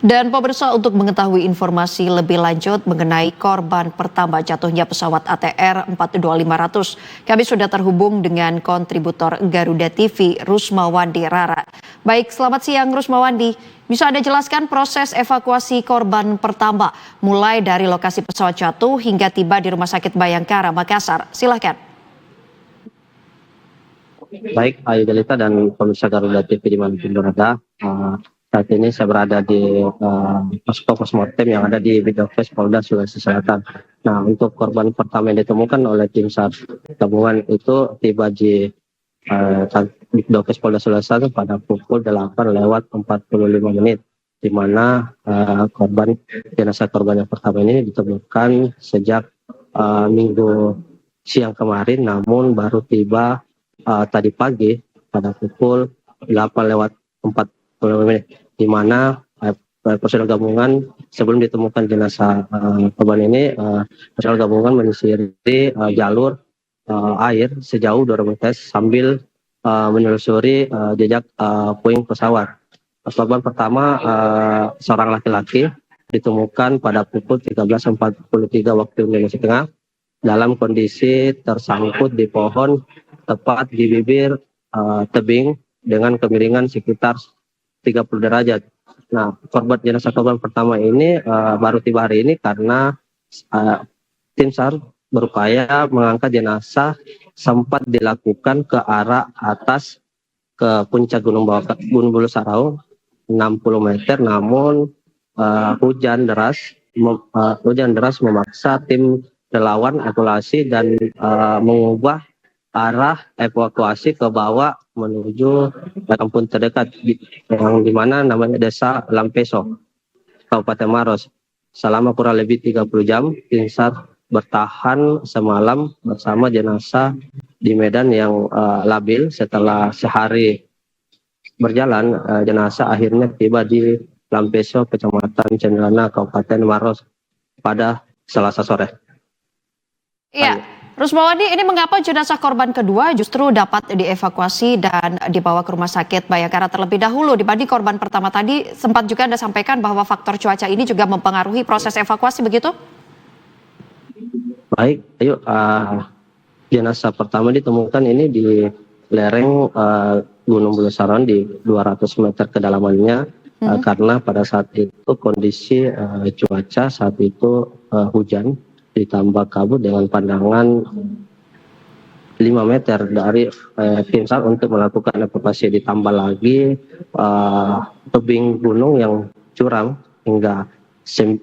Dan pemirsa, untuk mengetahui informasi lebih lanjut mengenai korban pertama jatuhnya pesawat ATR 42500, kami sudah terhubung dengan kontributor Garuda TV Rusmawandi Rara. Baik, selamat siang Rusmawandi. Bisa Anda jelaskan proses evakuasi korban pertama mulai dari lokasi pesawat jatuh hingga tiba di Rumah Sakit Bayangkara Makassar? Silakan. Baik, Ayu Delita dan pemirsa Garuda TV dimanapun berada. Saat ini saya berada di posko postmortem yang ada di Bidokes Polda Sulawesi Selatan. Nah, untuk korban pertama yang ditemukan oleh tim SAR gabungan itu tiba di Bidokes Polda Sulawesi Selatan pada pukul 8:45, di mana jenazah korban yang pertama ini ditemukan sejak minggu siang kemarin, namun baru tiba tadi pagi pada pukul 8:40, di mana personel gabungan sebelum ditemukan jenazah korban ini, personel gabungan menyisiri jalur air sejauh 200 meter sambil menelusuri jejak puing pesawat. Korban pertama seorang laki-laki ditemukan pada pukul 13:43 waktu Indonesia Tengah dalam kondisi tersangkut di pohon tepat di bibir tebing dengan kemiringan sekitar 30 derajat. Nah, jenazah korban pertama ini baru tiba hari ini karena tim SAR berupaya mengangkat jenazah sempat dilakukan ke arah atas ke puncak Gunung Bulu Sarau 60 meter, namun hujan deras memaksa tim relawan evakuasi dan mengubah arah evakuasi ke bawah menuju kampung terdekat yang dimana namanya Desa Lampeso, Kabupaten Maros. Selama kurang lebih 30 jam, tim SAR bertahan semalam bersama jenazah di medan yang labil. Setelah sehari berjalan, jenazah akhirnya tiba di Lampeso, Kecamatan Cendewana, Kabupaten Maros pada Selasa sore. Iya. Rusmawandi, ini mengapa jenazah korban kedua justru dapat dievakuasi dan dibawa ke Rumah Sakit Bayangkara terlebih dahulu dibanding korban pertama tadi? Sempat juga Anda sampaikan bahwa faktor cuaca ini juga mempengaruhi proses evakuasi, begitu? Baik, ayo jenazah pertama ditemukan ini di lereng Gunung Bulu Sarau di 200 meter kedalamannya, karena pada saat itu kondisi cuaca saat itu hujan ditambah kabut dengan pandangan 5 meter dari tim SAR untuk melakukan evakuasi, ditambah lagi tebing gunung yang curam hingga 90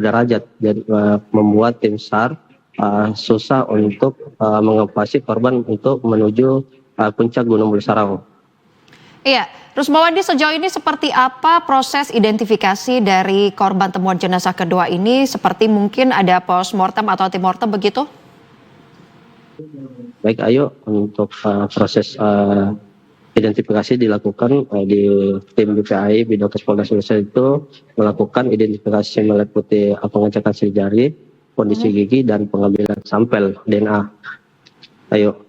derajat, jadi membuat tim SAR susah untuk mengevakuasi korban untuk menuju puncak Gunung Bulu Sarau. Iya, Rusmawandi, sejauh ini seperti apa proses identifikasi dari korban temuan jenazah kedua ini? Seperti mungkin ada postmortem atau antemortem, begitu? Baik, ayo untuk proses identifikasi dilakukan di tim BPAI Bidokes Polda Sulawesi itu melakukan identifikasi meliputi pengecekan sidik jari, kondisi gigi, dan pengambilan sampel DNA. Ayo.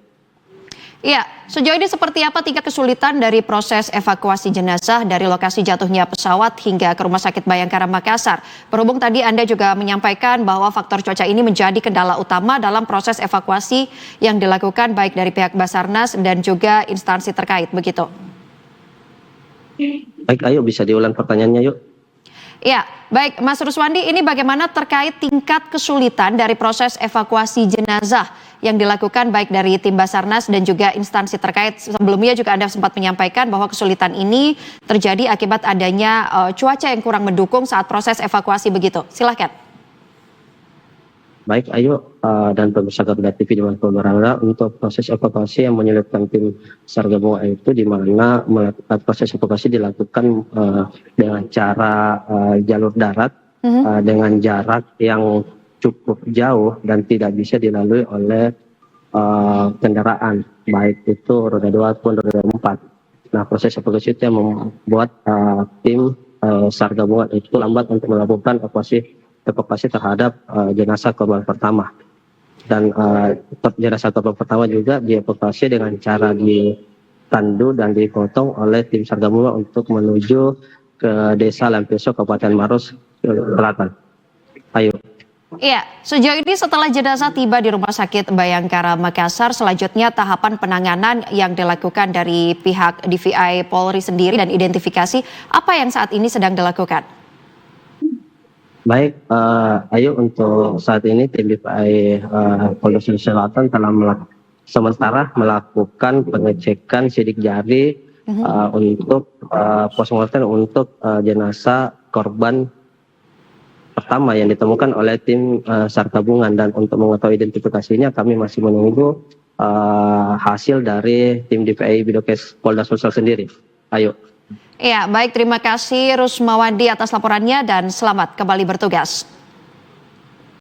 Iya, sejauh ini seperti apa tingkat kesulitan dari proses evakuasi jenazah dari lokasi jatuhnya pesawat hingga ke Rumah Sakit Bayangkara Makassar? Berhubung tadi Anda juga menyampaikan bahwa faktor cuaca ini menjadi kendala utama dalam proses evakuasi yang dilakukan baik dari pihak Basarnas dan juga instansi terkait, begitu? Baik, ayo bisa diulang pertanyaannya, yuk. Ya, baik Mas Rusmawandi, ini bagaimana terkait tingkat kesulitan dari proses evakuasi jenazah yang dilakukan baik dari tim Basarnas dan juga instansi terkait? Sebelumnya juga Anda sempat menyampaikan bahwa kesulitan ini terjadi akibat adanya cuaca yang kurang mendukung saat proses evakuasi, begitu. Silakan. Baik, ayo dan pemirsa Garuda TV dimanapun berada, untuk proses evakuasi yang menyulitkan tim SAR gabungan itu, di mana proses evakuasi dilakukan dengan cara jalur darat dengan jarak yang cukup jauh dan tidak bisa dilalui oleh kendaraan, baik itu roda 2 maupun roda 4. Nah, proses evakuasi itu yang membuat tim SAR gabungan itu lambat untuk melakukan evakuasi terhadap jenazah korban pertama. Dan jenazah korban pertama juga dievakuasi dengan cara ditandu dan dipotong oleh tim SAR gabungan untuk menuju ke Desa Lampiso, Kabupaten Maros Selatan. Ayo. Iya, sejauh ini setelah jenazah tiba di Rumah Sakit Bayangkara Makassar, selanjutnya tahapan penanganan yang dilakukan dari pihak DVI Polri sendiri dan identifikasi apa yang saat ini sedang dilakukan? Baik, Ayo, untuk saat ini tim DVI Polda Sulawesi Selatan telah sementara melakukan pengecekan sidik jari untuk postmortem untuk jenazah korban pertama yang ditemukan oleh tim SAR gabungan, dan untuk mengetahui identifikasinya kami masih menunggu hasil dari tim DVI Bidokes Polda Sulsel sendiri. Ayo. Ya, baik, terima kasih Rusmawandi atas laporannya dan selamat kembali bertugas.